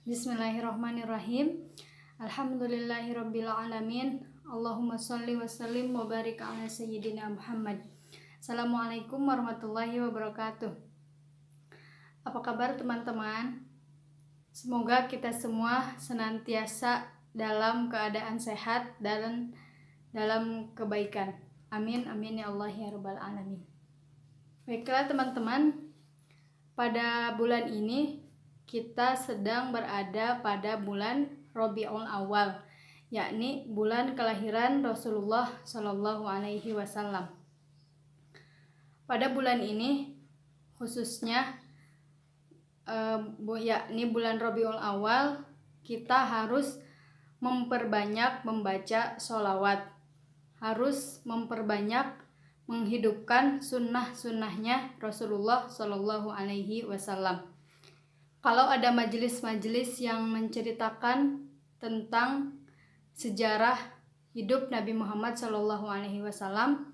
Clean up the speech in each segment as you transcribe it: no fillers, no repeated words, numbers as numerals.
Bismillahirrahmanirrahim. Alhamdulillahirabbil alamin. Allahumma shalli wa sallim wa barik ala sayyidina Muhammad. Assalamualaikum warahmatullahi wabarakatuh. Apa kabar teman-teman? Semoga kita semua senantiasa dalam keadaan sehat dan dalam kebaikan. Amin amin ya Allah ya rabbal alamin. Baiklah teman-teman, pada bulan ini kita sedang berada pada bulan Rabiul Awal, yakni bulan kelahiran Rasulullah Shallallahu Alaihi Wasallam. Pada bulan ini khususnya yakni bulan Rabiul Awal, kita harus memperbanyak membaca sholawat, harus memperbanyak menghidupkan sunnah-sunnahnya Rasulullah Shallallahu Alaihi Wasallam. Kalau ada majelis-majelis yang menceritakan tentang sejarah hidup Nabi Muhammad Shallallahu Alaihi Wasallam,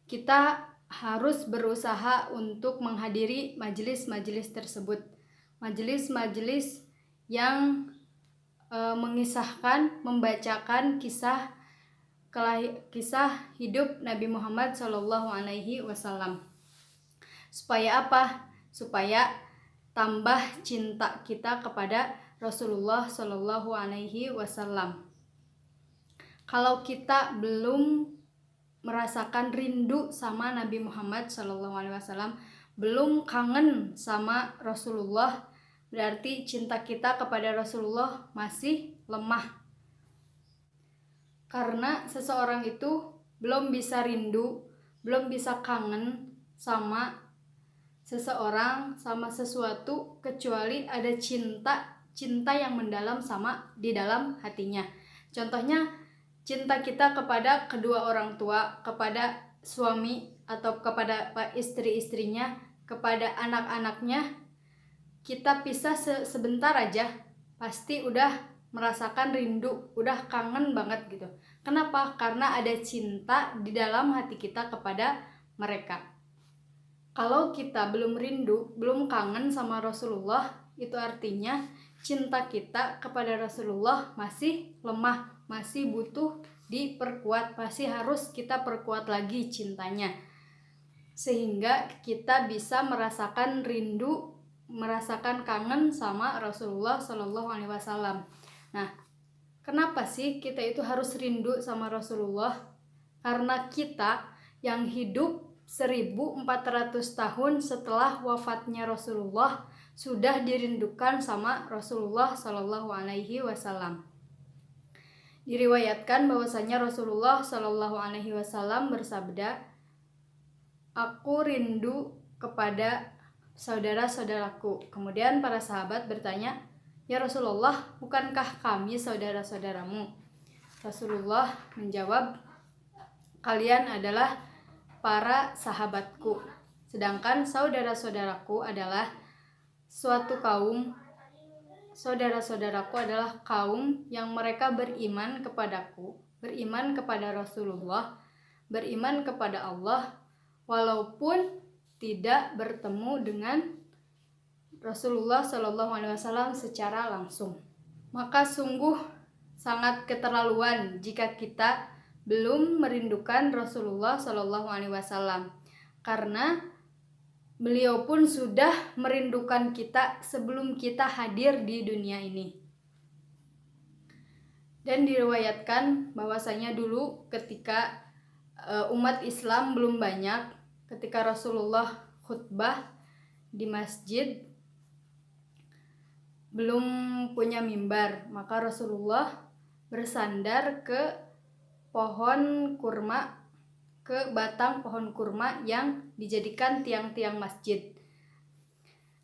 kita harus berusaha untuk menghadiri majelis-majelis tersebut. Majelis-majelis yang mengisahkan, membacakan kisah hidup Nabi Muhammad Shallallahu Alaihi Wasallam. Supaya apa? Supaya tambah cinta kita kepada Rasulullah Shallallahu Alaihi Wasallam. Kalau kita belum merasakan rindu sama Nabi Muhammad Shallallahu Alaihi Wasallam, belum kangen sama Rasulullah, berarti cinta kita kepada Rasulullah masih lemah. Karena seseorang itu belum bisa rindu, belum bisa kangen sama seseorang, sama sesuatu, kecuali ada cinta yang mendalam di dalam hatinya. Contohnya cinta kita kepada kedua orang tua, kepada suami atau kepada istri-istrinya, kepada anak-anaknya. Kita pisah sebentar aja, pasti udah merasakan rindu, udah kangen banget gitu. Kenapa? Karena ada cinta di dalam hati kita kepada mereka. Kalau kita belum rindu, belum kangen sama Rasulullah, itu artinya cinta kita kepada Rasulullah masih lemah, masih butuh diperkuat, masih harus kita perkuat lagi cintanya. Sehingga kita bisa merasakan rindu, merasakan kangen sama Rasulullah Shallallahu Alaihi Wasallam. Nah, kenapa sih kita itu harus rindu sama Rasulullah? Karena kita yang hidup 1400 tahun setelah wafatnya Rasulullah sudah dirindukan sama Rasulullah Shallallahu Alaihi Wasallam. Diriwayatkan bahwasanya Rasulullah Shallallahu Alaihi Wasallam bersabda, "Aku rindu kepada saudara-saudaraku." Kemudian para sahabat bertanya, "Ya Rasulullah, bukankah kami saudara-saudaramu?" Rasulullah menjawab, "Kalian adalah para sahabatku, sedangkan saudara-saudaraku adalah suatu kaum. Saudara-saudaraku adalah kaum yang mereka beriman kepadaku, beriman kepada Rasulullah, beriman kepada Allah, walaupun tidak bertemu dengan Rasulullah Shallallahu Alaihi Wasallam secara langsung." Maka sungguh sangat keterlaluan jika kita belum merindukan Rasulullah Shallallahu Alaihi Wasallam, karena beliau pun sudah merindukan kita sebelum kita hadir di dunia ini. Dan diriwayatkan bahwasanya dulu ketika umat Islam belum banyak, ketika Rasulullah khutbah di masjid, belum punya mimbar, maka Rasulullah bersandar ke pohon kurma, ke batang pohon kurma yang dijadikan tiang-tiang masjid.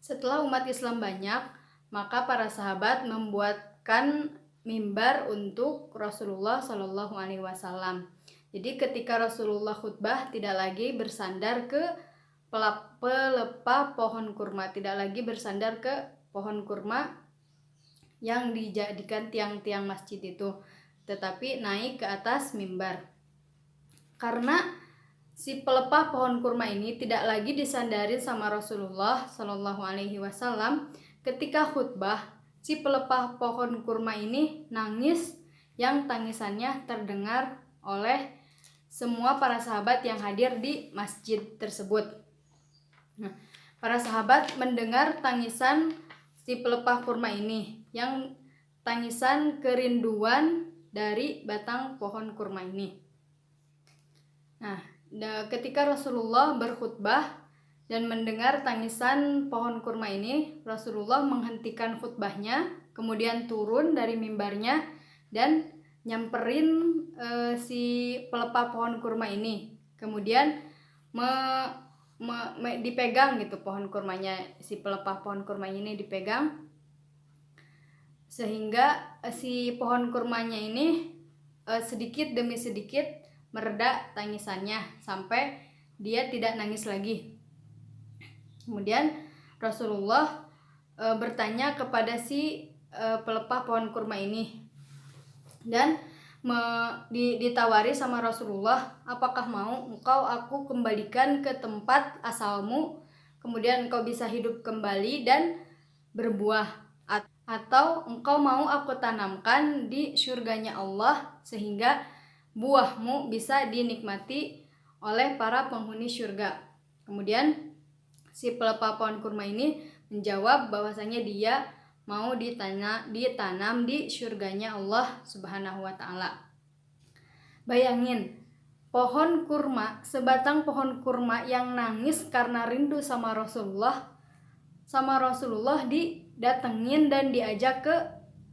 Setelah umat Islam banyak, maka para sahabat membuatkan mimbar untuk Rasulullah Shallallahu Alaihi Wasallam. Jadi ketika Rasulullah khutbah tidak lagi bersandar ke pelepah pohon kurma, tidak lagi bersandar ke pohon kurma yang dijadikan tiang-tiang masjid itu, tetapi naik ke atas mimbar. Karena si pelepah pohon kurma ini tidak lagi disandarin sama Rasulullah Shallallahu Alaihi Wasallam, ketika khutbah si pelepah pohon kurma ini nangis yang tangisannya terdengar oleh semua para sahabat yang hadir di masjid tersebut. Nah, para sahabat mendengar tangisan si pelepah kurma ini, yang tangisan kerinduan dari batang pohon kurma ini. Nah, ketika Rasulullah berkhutbah dan mendengar tangisan pohon kurma ini, Rasulullah menghentikan khutbahnya, kemudian turun dari mimbarnya dan nyamperin si pelepah pohon kurma ini, kemudian dipegang gitu pohon kurmanya, si pelepah pohon kurma ini dipegang, sehingga si pohon kurmanya ini sedikit demi sedikit mereda tangisannya sampai dia tidak nangis lagi. Kemudian Rasulullah bertanya kepada si pelepah pohon kurma ini dan ditawari sama Rasulullah, apakah mau engkau aku kembalikan ke tempat asalmu, kemudian engkau bisa hidup kembali dan berbuah, atau engkau mau aku tanamkan di surganya Allah sehingga buahmu bisa dinikmati oleh para penghuni surga. Kemudian si pelepah pohon kurma ini menjawab bahwasanya dia mau ditanam di surganya Allah Subhanahu wa Ta'ala. Bayangin, pohon kurma, sebatang pohon kurma yang nangis karena rindu sama Rasulullah didatengin dan diajak ke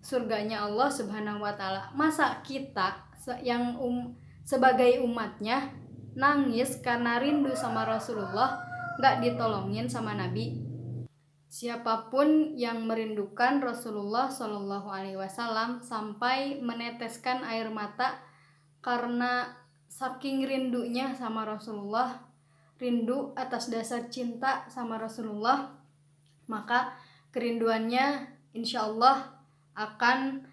surganya Allah Subhanahu wa Ta'ala. Masa kita yang sebagai umatnya nangis karena rindu sama Rasulullah gak ditolongin sama Nabi? Siapapun yang merindukan Rasulullah Shallallahu Alaihi Wasallam sampai meneteskan air mata karena saking rindunya sama Rasulullah, rindu atas dasar cinta sama Rasulullah, maka kerinduannya insya Allah akan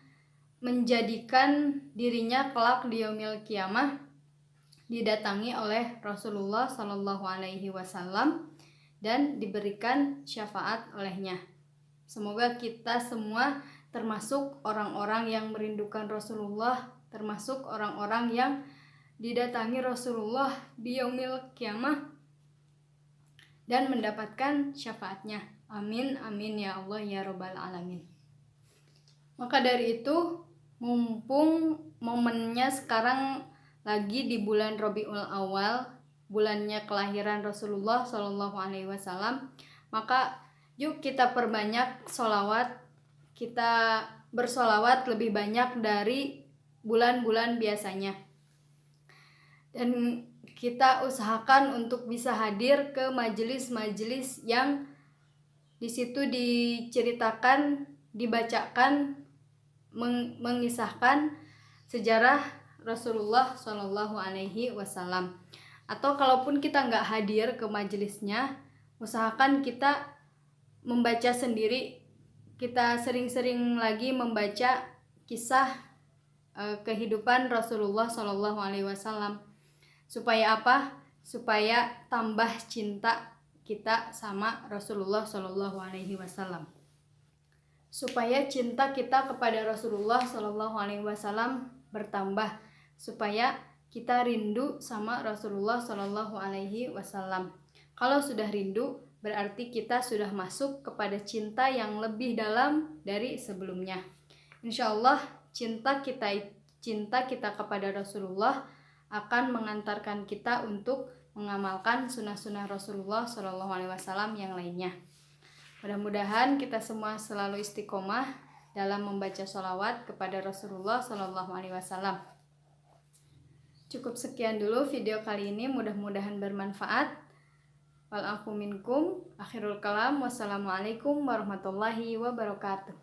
menjadikan dirinya kelak di yaumil qiyamah didatangi oleh Rasulullah Shallallahu Alaihi Wasallam dan diberikan syafaat olehnya. Semoga kita semua termasuk orang-orang yang merindukan Rasulullah, termasuk orang-orang yang didatangi Rasulullah di yaumil qiyamah dan mendapatkan syafaatnya. Amin amin ya Allah ya Rabbal alamin. Maka dari itu, mumpung momennya sekarang lagi di bulan Rabiul Awal, bulannya kelahiran Rasulullah Shallallahu Alaihi Wasallam, maka yuk kita perbanyak sholawat, kita bersolawat lebih banyak dari bulan-bulan biasanya, dan kita usahakan untuk bisa hadir ke majelis-majelis yang di situ diceritakan, dibacakan, mengisahkan sejarah Rasulullah Shallallahu Alaihi Wasallam. Atau kalaupun kita nggak hadir ke majelisnya, usahakan kita membaca sendiri. Kita sering-sering lagi membaca kisah kehidupan Rasulullah Shallallahu Alaihi Wasallam. Supaya apa? Supaya tambah cinta kita sama Rasulullah Shallallahu Alaihi Wasallam. Supaya cinta kita kepada Rasulullah Shallallahu Alaihi Wasallam bertambah. Supaya kita rindu sama Rasulullah Shallallahu Alaihi Wasallam. Kalau sudah rindu, berarti kita sudah masuk kepada cinta yang lebih dalam dari sebelumnya. Insya Allah cinta kita kepada Rasulullah akan mengantarkan kita untuk mengamalkan sunnah-sunnah Rasulullah Shallallahu Alaihi Wasallam yang lainnya. Mudah-mudahan kita semua selalu istiqomah dalam membaca sholawat kepada Rasulullah Shallallahu Alaihi Wasallam. Cukup sekian dulu video kali ini, mudah-mudahan bermanfaat. Wal afu minkum, akhirul kalam, wassalamualaikum warahmatullahi wabarakatuh.